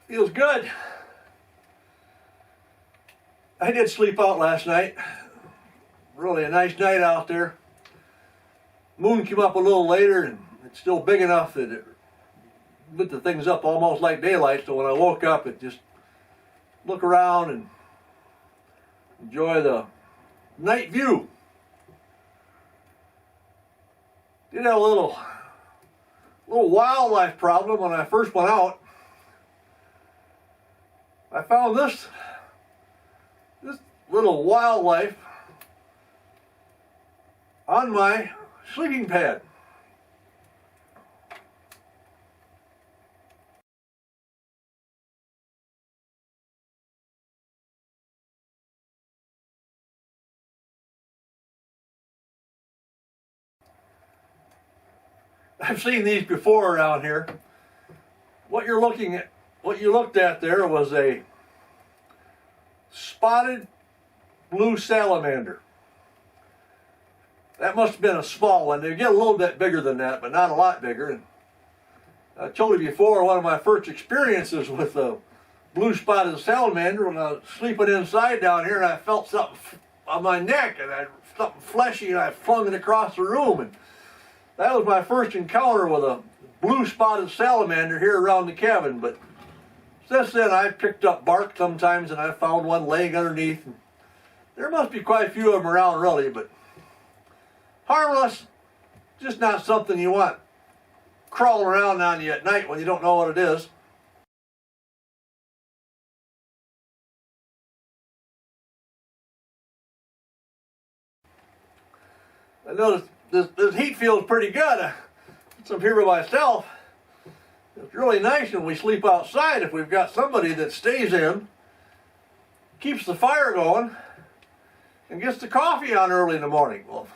Feels good. I did sleep out last night. Really a nice night out there. Moon came up a little later and it's still big enough that it lit the things up almost like daylight. So when I woke up, it just look around and enjoy the night view. Did have a little wildlife problem when I first went out. I found this little wildlife on my sleeping pad. I've seen these before around here. What you looked at there was a spotted blue salamander. That must have been a small one. They get a little bit bigger than that, but not a lot bigger. And I told you before, one of my first experiences with a blue spotted salamander when I was sleeping inside down here, and I felt something on my neck, and something fleshy, and I flung it across the room. And that was my first encounter with a blue spotted salamander here around the cabin. But since then, I've picked up bark sometimes, and I found one laying underneath. There must be quite a few of them around, really, but harmless, just not something you want crawling around on you at night when you don't know what it is. I noticed this heat feels pretty good. Since I'm here by myself, it's really nice when we sleep outside if we've got somebody that stays in, keeps the fire going, and gets the coffee on early in the morning. Well,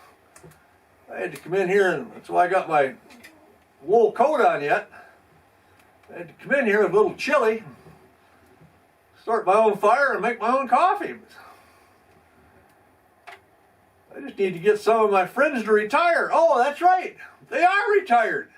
I had to come in here, and that's why I got my wool coat on yet. I had to come in here a little chilly, start my own fire and make my own coffee. I just need to get some of my friends to retire. Oh, that's right. They are retired.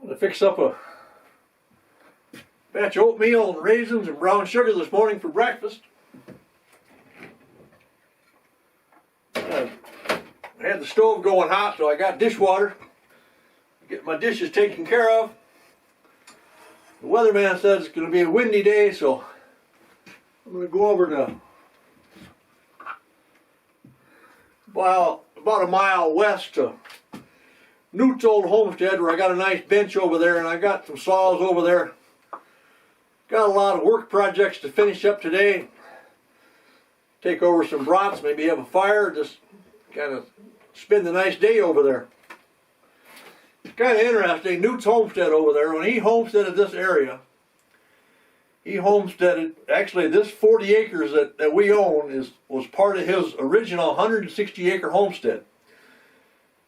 I fixed up a batch of oatmeal and raisins and brown sugar this morning for breakfast. I had the stove going hot, so I got dishwater. Get my dishes taken care of. The weatherman says it's going to be a windy day, so I'm going to go over to about a mile west to Newt's old homestead where I got a nice bench over there and I got some saws over there. Got a lot of work projects to finish up today. Take over some brats, maybe have a fire, just kind of spend a nice day over there. It's kind of interesting, Newt's homestead over there, when he homesteaded this area, he homesteaded, actually this 40 acres that we own was part of his original 160 acre homestead.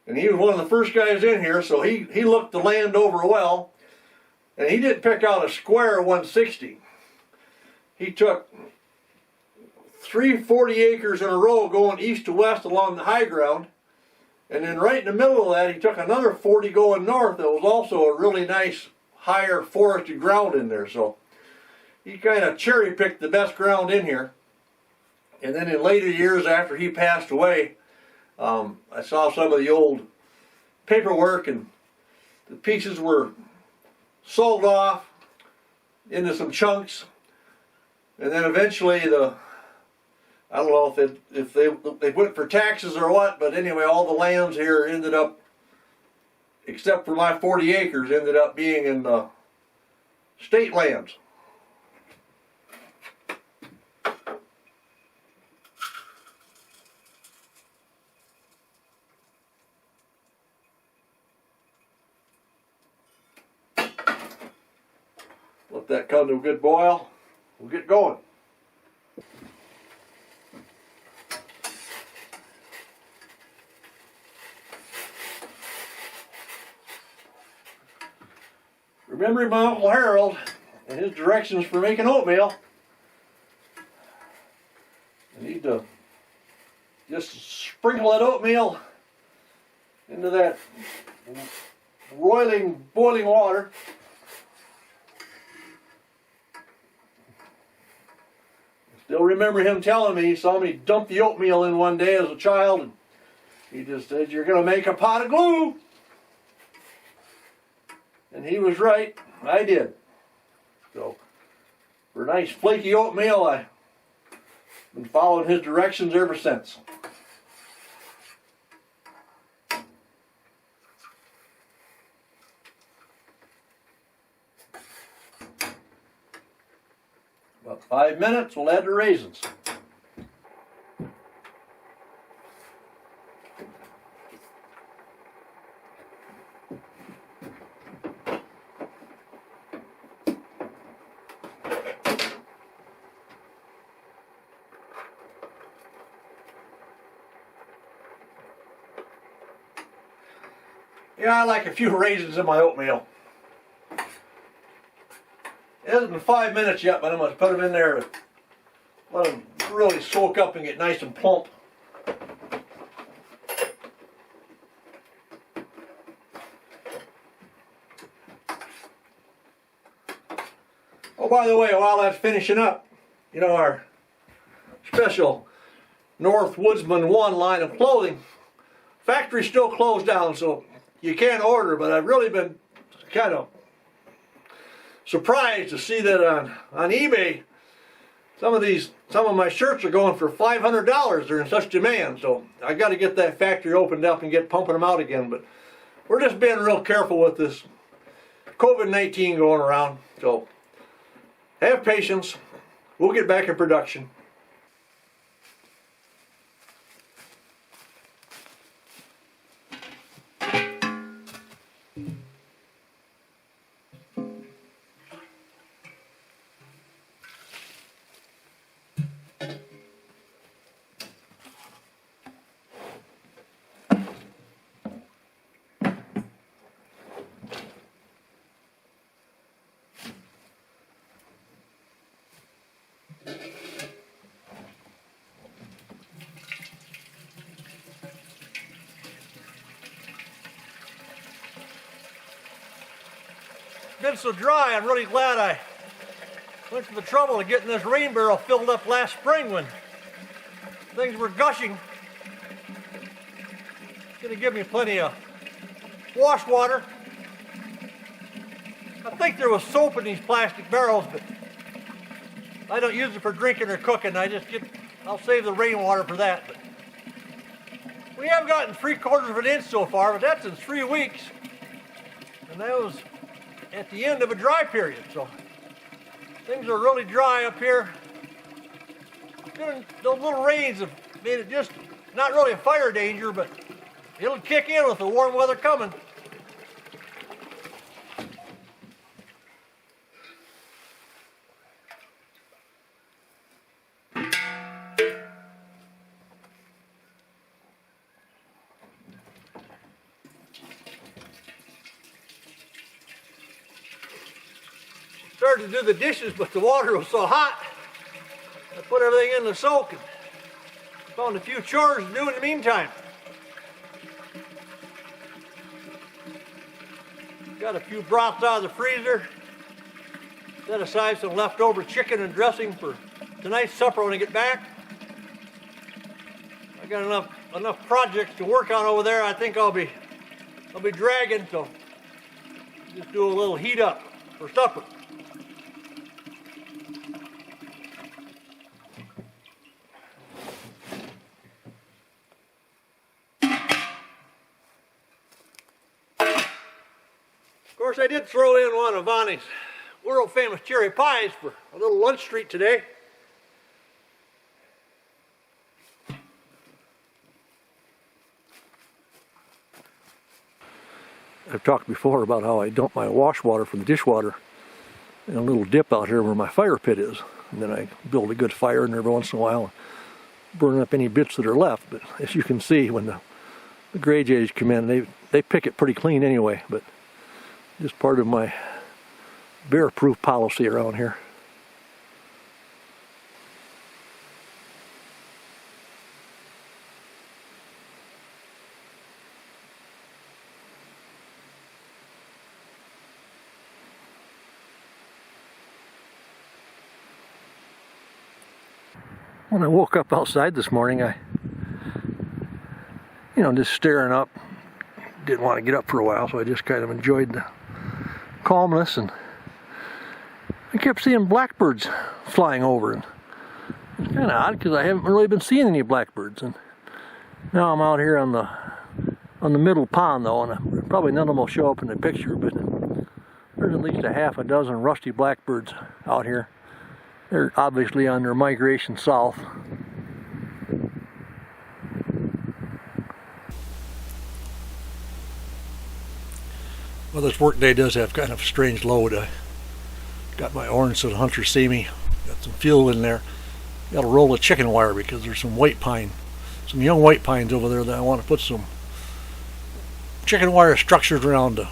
And he was one of the first guys in here, so he looked the land over well. And he didn't pick out a square 160. He took 340 acres in a row going east to west along the high ground. And then right in the middle of that, he took another 40 going north that was also a really nice higher forested ground in there. So he kind of cherry picked the best ground in here. And then in later years after he passed away, I saw some of the old paperwork and the pieces were sold off into some chunks. And then eventually I don't know if they went for taxes or what, but anyway, all the lands here ended up, except for my 40 acres, ended up being in state lands. Let that come to a good boil. We'll get going. Remembering my Uncle Harold and his directions for making oatmeal, I need to just sprinkle that oatmeal into that boiling water. Still remember him telling me, he saw me dump the oatmeal in one day as a child, and he just said, "You're going to make a pot of glue." And he was right, I did. So, for nice flaky oatmeal, I've been following his directions ever since. About 5 minutes, we'll add the raisins. Yeah, I like a few raisins in my oatmeal. It hasn't been 5 minutes yet, but I'm going to put them in there to let them really soak up and get nice and plump. Oh, by the way, while that's finishing up, you know, our special North Woodsman 1 line of clothing, factory's still closed down, so you can't order, but I've really been kind of surprised to see that on eBay, some of my shirts are going for $500. They're in such demand, so I got to get that factory opened up and get pumping them out again. But we're just being real careful with this COVID-19 going around, so have patience. We'll get back in production. Been so dry, I'm really glad I went to the trouble of getting this rain barrel filled up last spring when things were gushing. It's going to give me plenty of wash water. I think there was soap in these plastic barrels, but I don't use it for drinking or cooking. I'll save the rainwater for that. But We have gotten 3/4 of an inch so far, but that's in 3 weeks. And that was at the end of a dry period, so things are really dry up here. Those little rains have made it just not really a fire danger, but it'll kick in with the warm weather coming. Started to do the dishes, but the water was so hot, I put everything in the soak and found a few chores to do in the meantime. Got a few broths out of the freezer. Set aside some leftover chicken and dressing for tonight's supper when I get back. I got enough projects to work on over there. I think I'll be dragging, so just do a little heat up for supper. Of course, I did throw in one of Bonnie's world famous cherry pies for a little lunch treat today. I've talked before about how I dump my wash water from the dishwater in a little dip out here where my fire pit is. And then I build a good fire and every once in a while burn up any bits that are left. But as you can see, when the gray jays come in, they pick it pretty clean anyway. But just part of my bear-proof policy around here. When I woke up outside this morning, just staring up, didn't want to get up for a while, so I just kind of enjoyed the calmness, and I kept seeing blackbirds flying over, and it's kind of odd because I haven't really been seeing any blackbirds. And now I'm out here on the middle pond though, and probably none of them will show up in the picture, but there's at least a half a dozen rusty blackbirds out here. They're obviously on their migration south. Well, this work day does have kind of a strange load. I got my orange so the hunters see me. Got some fuel in there. Got a roll of chicken wire because there's some white pine, some young white pines over there that I want to put some chicken wire structures around to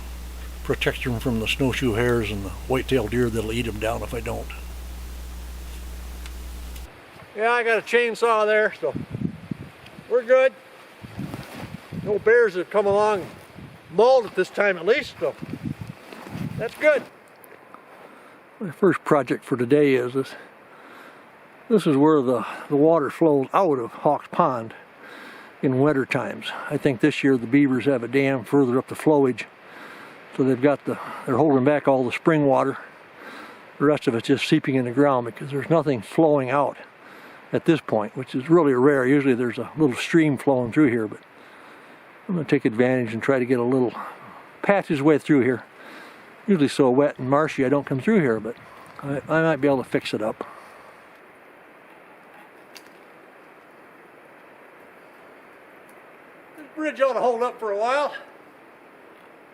protect them from the snowshoe hares and the white-tailed deer that'll eat them down if I don't. Yeah, I got a chainsaw there, so we're good. No bears have come along mauled at this time at least, so that's good. My first project for today is this is where the water flows out of Hawks Pond in winter times. I think this year the beavers have a dam further up the flowage, so they're holding back all the spring water. The rest of it's just seeping in the ground because there's nothing flowing out at this point, which is really rare. Usually there's a little stream flowing through here, but I'm going to take advantage and try to get a little patches way through here. Usually so wet and marshy I don't come through here, but I might be able to fix it up. This bridge ought to hold up for a while.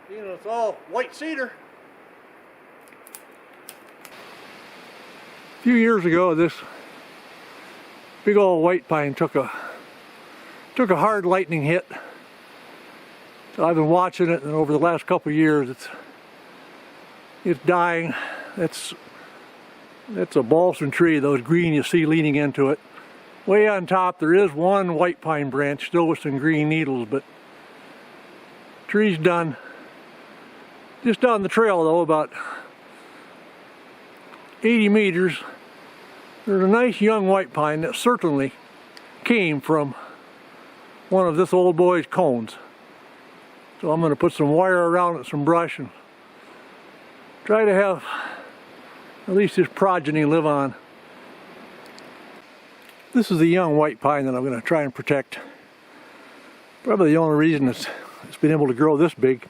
It's all white cedar. A few years ago, this big old white pine took a hard lightning hit. So I've been watching it, and over the last couple of years, it's dying. That's a balsam tree, those green you see leaning into it. Way on top, there is one white pine branch, still with some green needles, but tree's done. Just down the trail, though, about 80 meters, there's a nice young white pine that certainly came from one of this old boy's cones. So I'm going to put some wire around it, some brush, and try to have at least his progeny live on. This is the young white pine that I'm going to try and protect. Probably the only reason it's been able to grow this big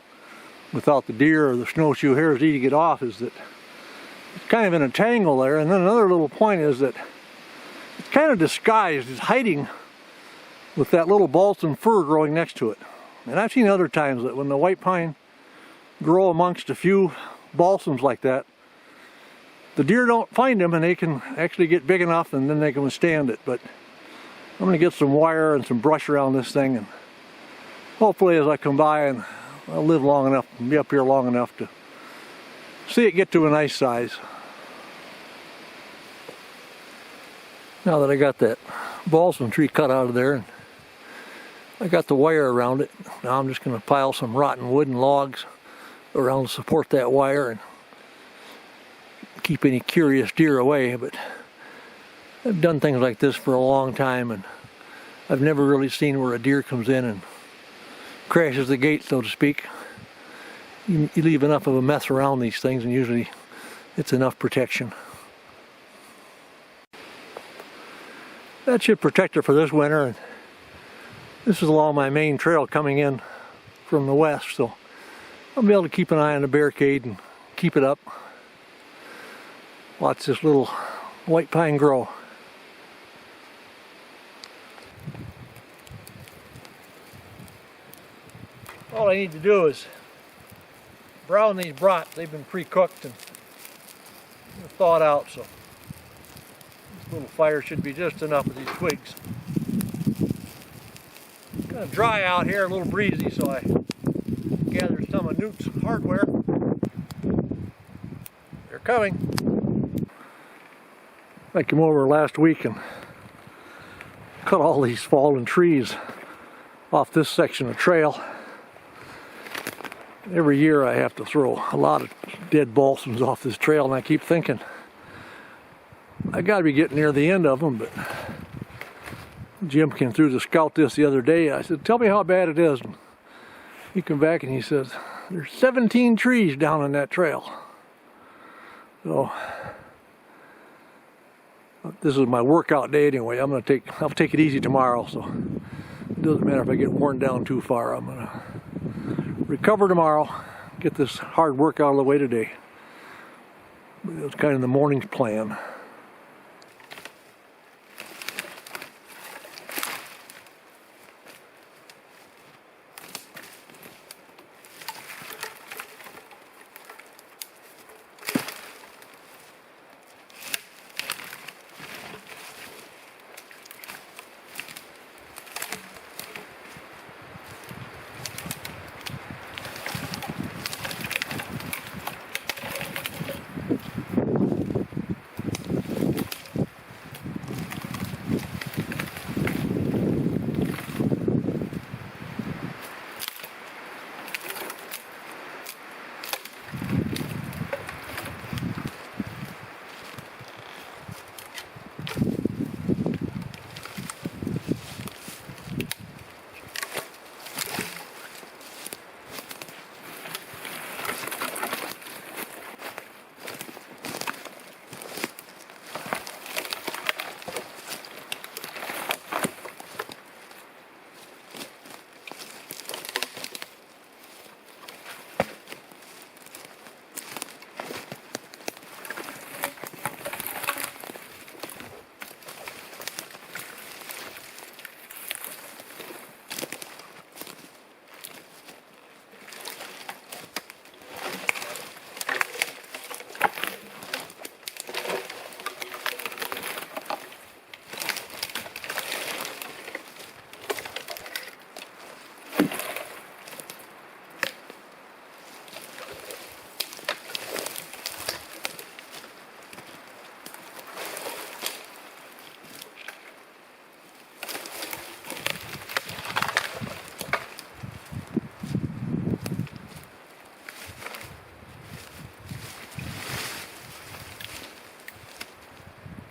without the deer or the snowshoe hares eating it off is that it's kind of in a tangle there. And then another little point is that it's kind of disguised, it's hiding with that little balsam fir growing next to it. And I've seen other times that when the white pine grow amongst a few balsams like that, the deer don't find them and they can actually get big enough and then they can withstand it. But I'm going to get some wire and some brush around this thing, and hopefully as I come by and I'll live long enough and be up here long enough to see it get to a nice size. Now that I got that balsam tree cut out of there and I got the wire around it, now I'm just going to pile some rotten wooden logs around to support that wire and keep any curious deer away. But I've done things like this for a long time, and I've never really seen where a deer comes in and crashes the gate, so to speak. You leave enough of a mess around these things and usually it's enough protection. That should protect it for this winter. And this is along my main trail coming in from the west, so I'll be able to keep an eye on the barricade and keep it up. Watch this little white pine grow. All I need to do is brown these brats. They've been pre-cooked and thawed out, so this little fire should be just enough of these twigs. It's kind of dry out here, a little breezy, so I gathered some of Newt's hardware. They're coming. I came over last week and cut all these fallen trees off this section of trail. Every year I have to throw a lot of dead balsams off this trail, and I keep thinking I got to be getting near the end of them. But Jim came through to scout this the other day. I said, "Tell me how bad it is." And he came back and he says, "There's 17 trees down on that trail." So this is my workout day anyway. I'll take it easy tomorrow, so it doesn't matter if I get worn down too far. I'm gonna recover tomorrow, get this hard work out of the way today. It's kind of the morning's plan.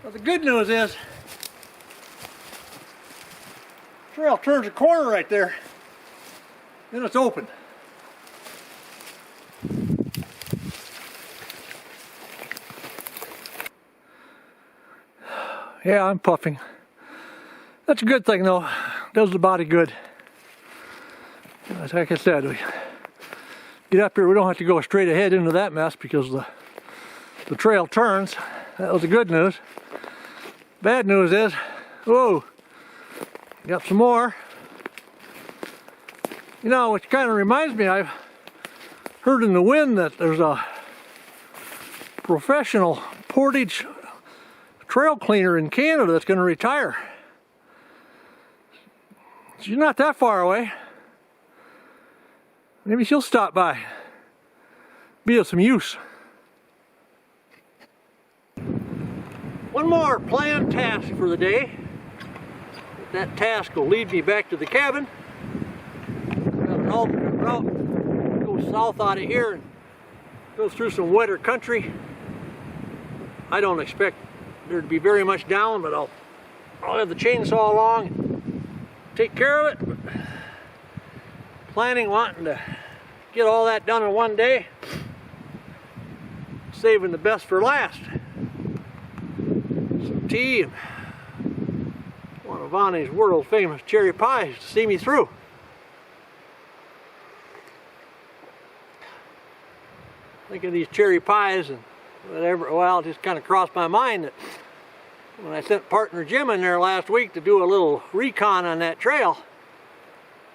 Well, the good news is, trail turns a corner right there, then it's open. Yeah, I'm puffing. That's a good thing though, does the body good. like I said, we get up here, we don't have to go straight ahead into that mess because the trail turns. That was the good news. Bad news is, whoa, got some more. You know, which kind of reminds me, I've heard in the wind that there's a professional portage trail cleaner in Canada that's going to retire. She's not that far away. Maybe she'll stop by. Be of some use. One more planned task for the day. That task will lead me back to the cabin. Got an alternate route. Go south out of here and go through some wetter country. I don't expect there to be very much down, but I'll have the chainsaw along and take care of it. Planning wanting to get all that done in one day. Saving the best for last. Some tea and one of Vonnie's world famous cherry pies to see me through. Thinking of these cherry pies and whatever, well, it just kind of crossed my mind that when I sent partner Jim in there last week to do a little recon on that trail,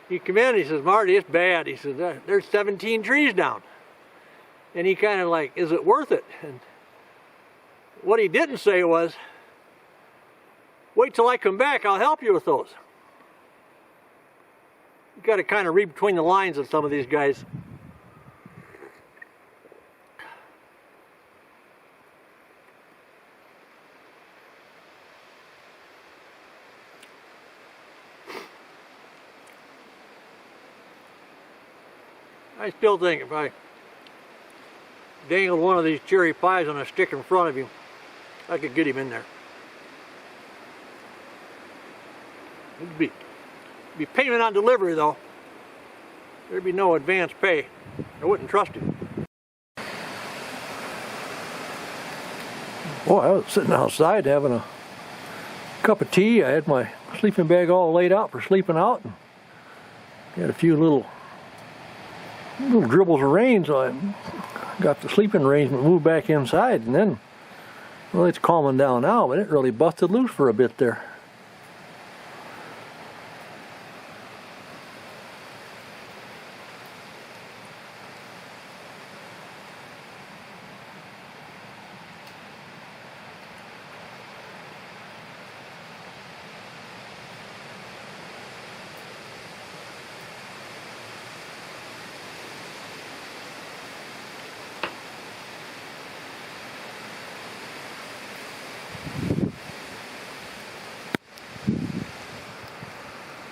he came in, he says, Marty, it's bad. He says, there's 17 trees down. And he kind of like, is it worth it? And what he didn't say was, wait till I come back, I'll help you with those. You got to kind of read between the lines of some of these guys. I still think if I dangled one of these cherry pies on a stick in front of him, I could get him in there. It'd be payment on delivery though. There'd be no advance pay. I wouldn't trust him. Boy, I was sitting outside having a cup of tea. I had my sleeping bag all laid out for sleeping out. And had a few little dribbles of rain, so I got the sleeping arrangement moved back inside, and then, well, it's calming down now, but it really busted loose for a bit there.